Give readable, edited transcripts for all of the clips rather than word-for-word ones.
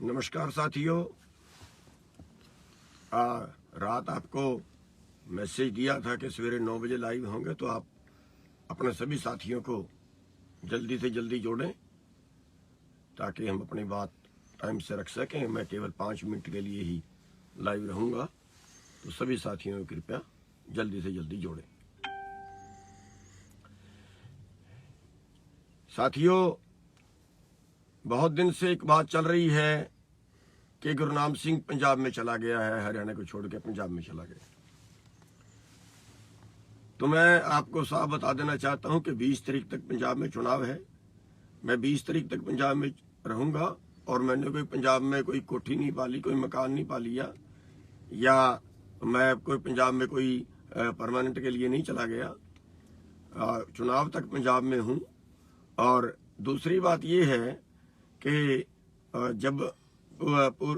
नमस्कार साथियों। रात आपको मैसेज दिया था कि सवेरे 9 बजे लाइव होंगे, तो आप अपने सभी साथियों को जल्दी से जल्दी जोड़ें ताकि हम अपनी बात टाइम से रख सकें। मैं केवल 5 मिनट के लिए ही लाइव रहूँगा, तो सभी साथियों को कृपया जल्दी से जल्दी जोड़ें। साथियों, बहुत दिन से एक बात चल रही है कि गुरनाम सिंह पंजाब में चला गया है, हरियाणा को छोड़ के पंजाब में चला गया। तो मैं आपको साफ बता देना चाहता हूं कि 20 तारीख तक पंजाब में चुनाव है। मैं 20 तारीख तक पंजाब में रहूंगा और मैंने कोई पंजाब में कोई कोठी नहीं पाली, कोई मकान नहीं पा लिया, या मैं कोई पंजाब में कोई परमानेंट के लिए नहीं चला गया। चुनाव तक पंजाब में हूं। और दूसरी बात यह है कि जब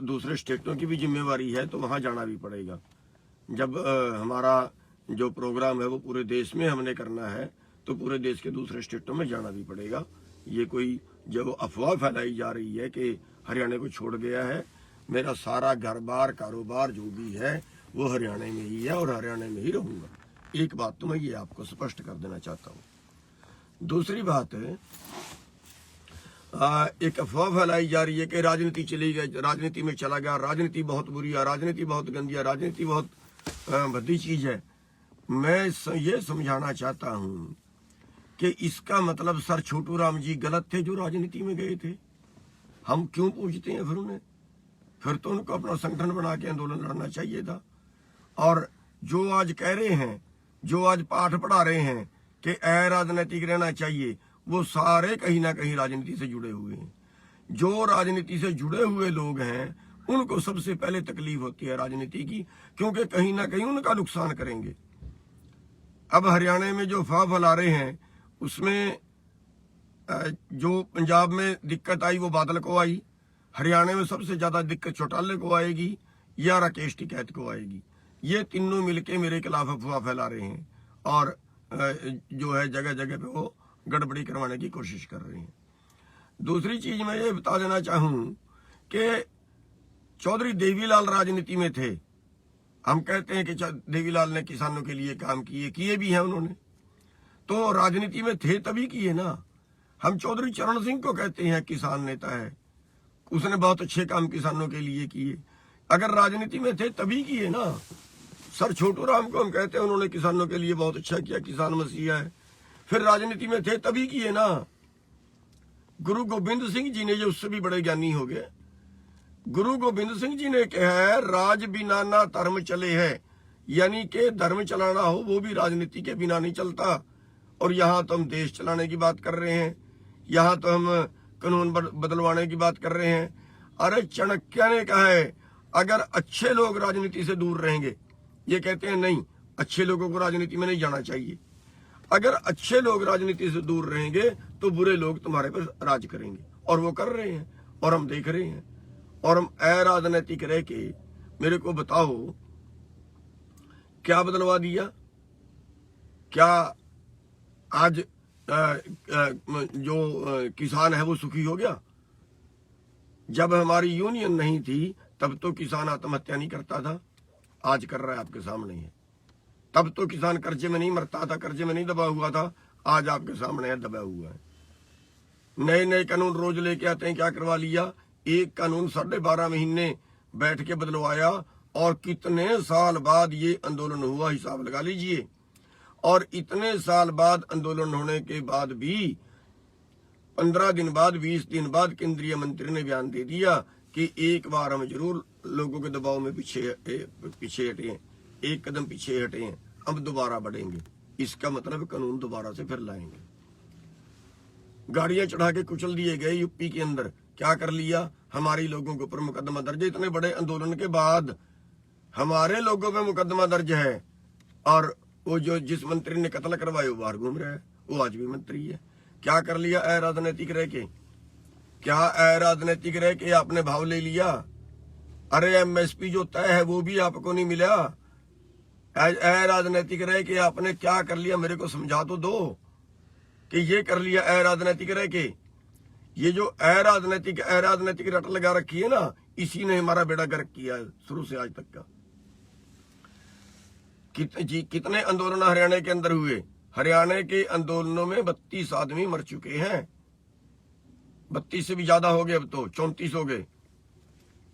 दूसरे स्टेटों की भी जिम्मेवारी है तो वहां जाना भी पड़ेगा। जब हमारा जो प्रोग्राम है वो पूरे देश में हमने करना है तो पूरे देश के दूसरे स्टेटों में जाना भी पड़ेगा। ये कोई जो अफवाह फैलाई जा रही है कि हरियाणा को छोड़ गया है, मेरा सारा घर बार कारोबार जो भी है वो हरियाणा में ही है और हरियाणा में ही रहूंगा। एक बात तो मैं ये आपको स्पष्ट कर देना चाहता हूँ। दूसरी बात है, एक अफवाह फैलाई जा रही है कि राजनीति चली गई, राजनीति में चला गया, राजनीति बहुत बुरी है, राजनीति बहुत गंदी है, राजनीति बहुत भद्दी चीज है। मैं ये समझाना चाहता हूं कि इसका मतलब सर छोटू राम जी गलत थे जो राजनीति में गए थे। हम क्यों पूछते हैं फिर उन्हें? फिर तो उनको अपना संगठन बना के आंदोलन लड़ना चाहिए था। और जो आज कह रहे हैं, जो आज पाठ पढ़ा रहे हैं कि अराजनीतिक रहना चाहिए, वो सारे कहीं ना कहीं राजनीति से जुड़े हुए हैं। जो राजनीति से जुड़े हुए लोग हैं उनको सबसे पहले तकलीफ होती है राजनीति की, क्योंकि कहीं ना कहीं उनका नुकसान करेंगे। अब हरियाणा में जो अफवाह फैला रहे हैं उसमें जो पंजाब में दिक्कत आई वो बादल को आई, हरियाणा में सबसे ज्यादा दिक्कत चौटाले को आएगी या राकेश टिकैत को आएगी। ये तीनों मिलके मेरे खिलाफ अफवाह फैला रहे हैं और जो है जगह जगह पे वो गड़बड़ी करवाने की कोशिश कर रहे हैं। दूसरी चीज मैं ये बता देना चाहूं कि चौधरी देवीलाल राजनीति में थे। हम कहते हैं कि देवीलाल ने किसानों के लिए काम किए भी हैं उन्होंने, तो राजनीति में थे तभी किए ना। हम चौधरी चरण सिंह को कहते हैं किसान नेता है, उसने बहुत अच्छे काम किसानों के लिए किए। अगर राजनीति में थे तभी किए ना। सर छोटू राम को हम कहते हैं उन्होंने किसानों के लिए बहुत अच्छा किया, किसान मसीहा है, फिर राजनीति में थे तभी किए ना। गुरु गोबिंद सिंह जी ने, जो उससे भी बड़े ज्ञानी हो गए, गुरु गोबिंद सिंह जी ने कहा है राज बिना ना धर्म चले है, यानी कि धर्म चलाना हो वो भी राजनीति के बिना नहीं चलता। और यहाँ तो हम देश चलाने की बात कर रहे हैं, यहाँ तो हम कानून बदलवाने की बात कर रहे हैं। अरे चाणक्य ने कहा है अगर अच्छे लोग राजनीति से दूर रहेंगे, ये कहते हैं नहीं अच्छे लोगों को राजनीति में नहीं जाना चाहिए। अगर अच्छे लोग राजनीति से दूर रहेंगे तो बुरे लोग तुम्हारे पर राज करेंगे, और वो कर रहे हैं और हम देख रहे हैं। और हम अराजनीतिक रह के मेरे को बताओ क्या बदलवा दिया? क्या आज जो किसान है वो सुखी हो गया? जब हमारी यूनियन नहीं थी तब तो किसान आत्महत्या नहीं करता था, आज कर रहा है, आपके सामने है। तब तो किसान कर्जे में नहीं मरता था, कर्जे में नहीं दबा हुआ था, आज आपके सामने है, दबा हुआ है। नए नए कानून रोज लेके आते हैं। क्या करवा लिया? एक कानून 12.5 महीने बैठ के बदलवाया, और कितने साल बाद ये आंदोलन हुआ, हिसाब लगा लीजिए। और इतने साल बाद आंदोलन होने के बाद भी 15 दिन बाद, 20 दिन बाद केंद्रीय मंत्री ने बयान दे दिया कि एक बार हम जरूर लोगों के दबाव में पीछे हटे हैं, एक कदम पीछे हटे हैं, अब दोबारा बढ़ेंगे। इसका मतलब कानून दोबारा से फिर लाएंगे। गाड़ियां चढ़ा के कुचल दिए गए यूपी के अंदर। क्या कर लिया? हमारी लोगों के ऊपर मुकदमा दर्ज है। इतने बड़े आंदोलन के बाद हमारे लोगों पे मुकदमा दर्ज है, और वो जो जिस मंत्री ने कत्ल करवाया वो बाहर घूम रहा है, वो आज भी मंत्री है। क्या कर लिया? अराजनीतिक रह के, क्या अराजनीतिक रह के आपने भाव ले लिया? अरे एमएसपी जो तय है वो भी आपको नहीं मिला। अराजनीतिक रह के आपने क्या कर लिया? मेरे को समझा तो दो कि ये कर लिया अराजनीतिक रह के। ये जो अराजनैतिक रट लगा रखी है ना, इसी ने हमारा बेड़ा गर्क किया है शुरू से आज तक का। कितने आंदोलन हरियाणा के अंदर हुए? हरियाणा के आंदोलनों में 32 आदमी मर चुके हैं। 32 से भी ज्यादा हो गए, अब तो 34 हो गए।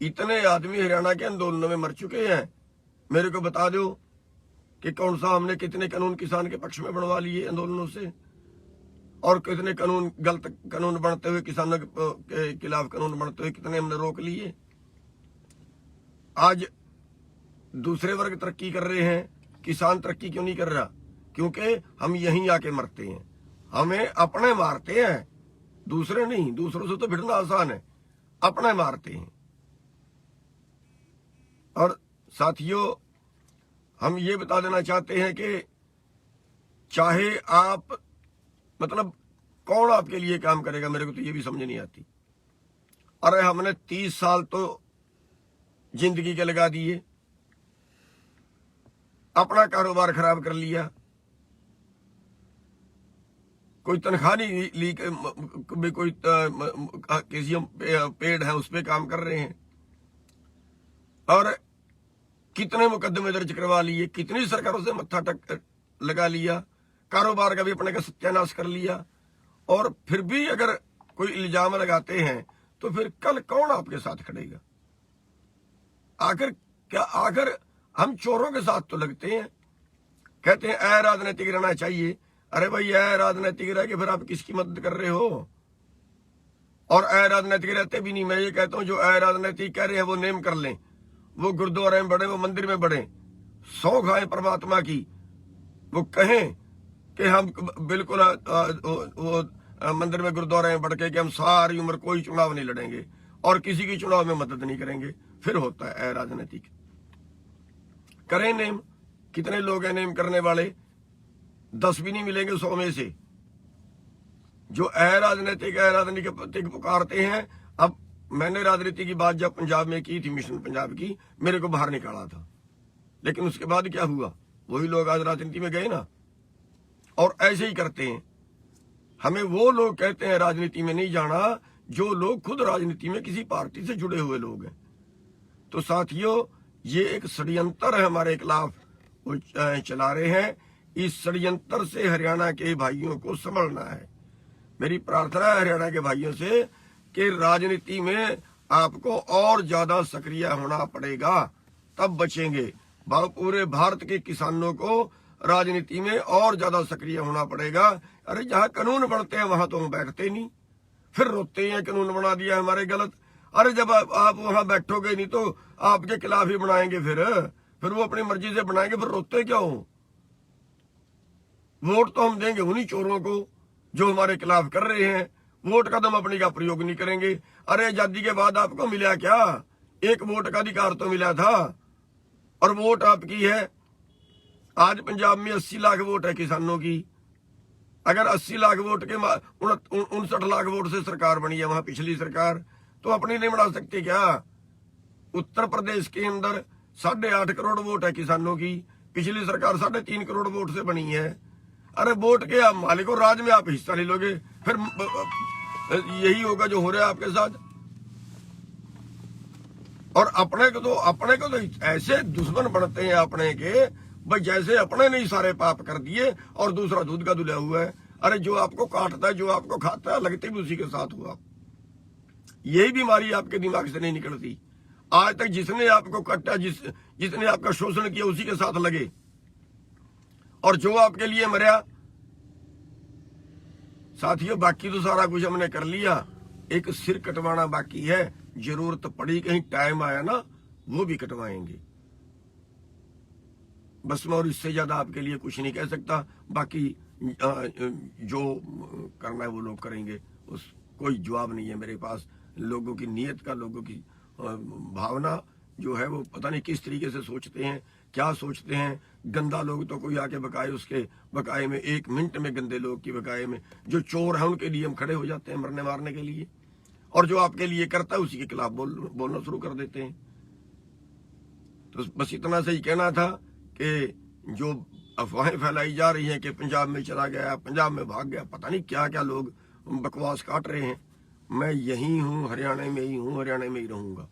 इतने आदमी हरियाणा के आंदोलनों में मर चुके हैं। मेरे को बता दो कि कौन सा हमने कितने कानून किसान के पक्ष में बनवा लिए आंदोलनों से, और कितने कानून गलत कानून बनते हुए, किसानों के खिलाफ कानून बनते हुए कितने हमने रोक लिए। आज दूसरे वर्ग तरक्की कर रहे हैं, किसान तरक्की क्यों नहीं कर रहा? क्योंकि हम यहीं आके मरते हैं, हमें अपने मारते हैं, दूसरे नहीं। दूसरों से तो भिड़ना आसान है, अपने मारते हैं। और साथियों, हम ये बता देना चाहते हैं कि चाहे आप, मतलब कौन आपके लिए काम करेगा, मेरे को तो ये भी समझ नहीं आती। अरे हमने 30 साल तो जिंदगी के लगा दिए, अपना कारोबार खराब कर लिया, कोई तनख्वाह नहीं ली, कोई किसी हम पेड है उस पर काम कर रहे हैं, और कितने मुकदमे दर्ज करवा लिए, कितनी सरकारों से मत्था टक लगा लिया, कारोबार का भी अपने का सत्यानाश कर लिया। और फिर भी अगर कोई इल्जाम लगाते हैं तो फिर कल कौन आपके साथ खड़ेगा? आखिर हम चोरों के साथ तो लगते हैं, कहते हैं अराजनैतिक रहना चाहिए। अरे भाई, अराजनैतिक रह के फिर आप किसकी मदद कर रहे हो? और अराजनैतिक रहते भी नहीं। मैं ये कहता हूं, जो अराजनैतिक कह रहे हैं वो नेम कर लें, वो गुरुद्वारे में बढ़े, वो मंदिर में बढ़े, सौ खाएं परमात्मा की, वो कहें कि हम बिल्कुल वो मंदिर में गुरुद्वारे में बढ़ के कि हम सारी उम्र कोई चुनाव नहीं लड़ेंगे और किसी की चुनाव में मदद नहीं करेंगे, फिर होता है अराजनैतिक। करें नेम, कितने लोग हैं नेम करने वाले? 10 भी नहीं मिलेंगे 100 में से जो अराजनैतिक पुकारते हैं। अब मैंने राजनीति की बात जब पंजाब में की थी, मिशन पंजाब की, मेरे को बाहर निकाला था, लेकिन उसके बाद क्या हुआ? वही लोग आज राजनीति में गए ना, और ऐसे ही करते हैं। हमें वो लोग कहते हैं राजनीति में नहीं जाना जो लोग खुद राजनीति में किसी पार्टी से जुड़े हुए लोग हैं। तो साथियों, ये एक षड्यंत्र है हमारे खिलाफ वो चला रहे हैं। इस षड्यंत्र से हरियाणा के भाइयों को संभलना है। मेरी प्रार्थना है हरियाणा के भाइयों से कि राजनीति में आपको और ज्यादा सक्रिय होना पड़ेगा, तब बचेंगे। पूरे भारत के किसानों को राजनीति में और ज्यादा सक्रिय होना पड़ेगा। अरे जहां कानून बनते हैं वहां तो हम बैठते नहीं, फिर रोते हैं कानून बना दिया हमारे गलत। अरे जब आप वहां बैठोगे नहीं तो आपके खिलाफ ही बनाएंगे, फिर वो अपनी मर्जी से बनाएंगे, फिर रोते क्या हो? वोट तो हम देंगे उन्हीं चोरों को जो हमारे खिलाफ कर रहे हैं। वोट का तो हम अपनी का प्रयोग नहीं करेंगे। अरे आजादी के बाद आपको मिला क्या? एक वोट का अधिकार तो मिला था, और वोट आपकी है। आज पंजाब में 80 लाख वोट है किसानों की। अगर 80 लाख वोट के 59 लाख वोट से सरकार बनी है वहां पिछली सरकार, तो अपनी नहीं बना सकती क्या? उत्तर प्रदेश के अंदर 8.5 करोड़ वोट है किसानों की, पिछली सरकार 3.5 करोड़ वोट से बनी है। अरे वोट के आप मालिक हो, राज में आप हिस्सा नहीं लोगे, फिर यही होगा जो हो रहा है आपके साथ। और अपने को तो ऐसे दुश्मन बनते हैं अपने के, भाई जैसे अपने ने ही सारे पाप कर दिए और दूसरा दूध का धुला हुआ है। अरे जो आपको काटता है, जो आपको खाता है, लगते भी उसी के साथ हुआ। यही बीमारी आपके दिमाग से नहीं निकलती। आज तक जिसने आपको काटा, जिसने आपका शोषण किया, उसी के साथ लगे, और जो आपके लिए मरा। साथियों, बाकी तो सारा कुछ हमने कर लिया, एक सिर कटवाना बाकी है। जरूरत पड़ी, कहीं टाइम आया ना, वो भी कटवाएंगे। बस मैं और इससे ज्यादा आपके लिए कुछ नहीं कह सकता। बाकी जो करना है वो लोग करेंगे, उस कोई जवाब नहीं है मेरे पास। लोगों की नीयत का, लोगों की भावना जो है वो पता नहीं किस तरीके से सोचते हैं, क्या सोचते हैं। गंदा लोग तो कोई आके बकाए, उसके बकाए में 1 मिनट में, गंदे लोग की बकाए में, जो चोर है उनके लिए हम खड़े हो जाते हैं मरने मारने के लिए, और जो आपके लिए करता है उसी के खिलाफ बोलना शुरू कर देते हैं। तो बस इतना सही कहना था कि जो अफवाहें फैलाई जा रही हैं कि पंजाब में चला गया, पंजाब में भाग गया, पता नहीं क्या क्या लोग बकवास काट रहे हैं, मैं यही हूँ, हरियाणा में ही हूँ, हरियाणा में ही रहूंगा।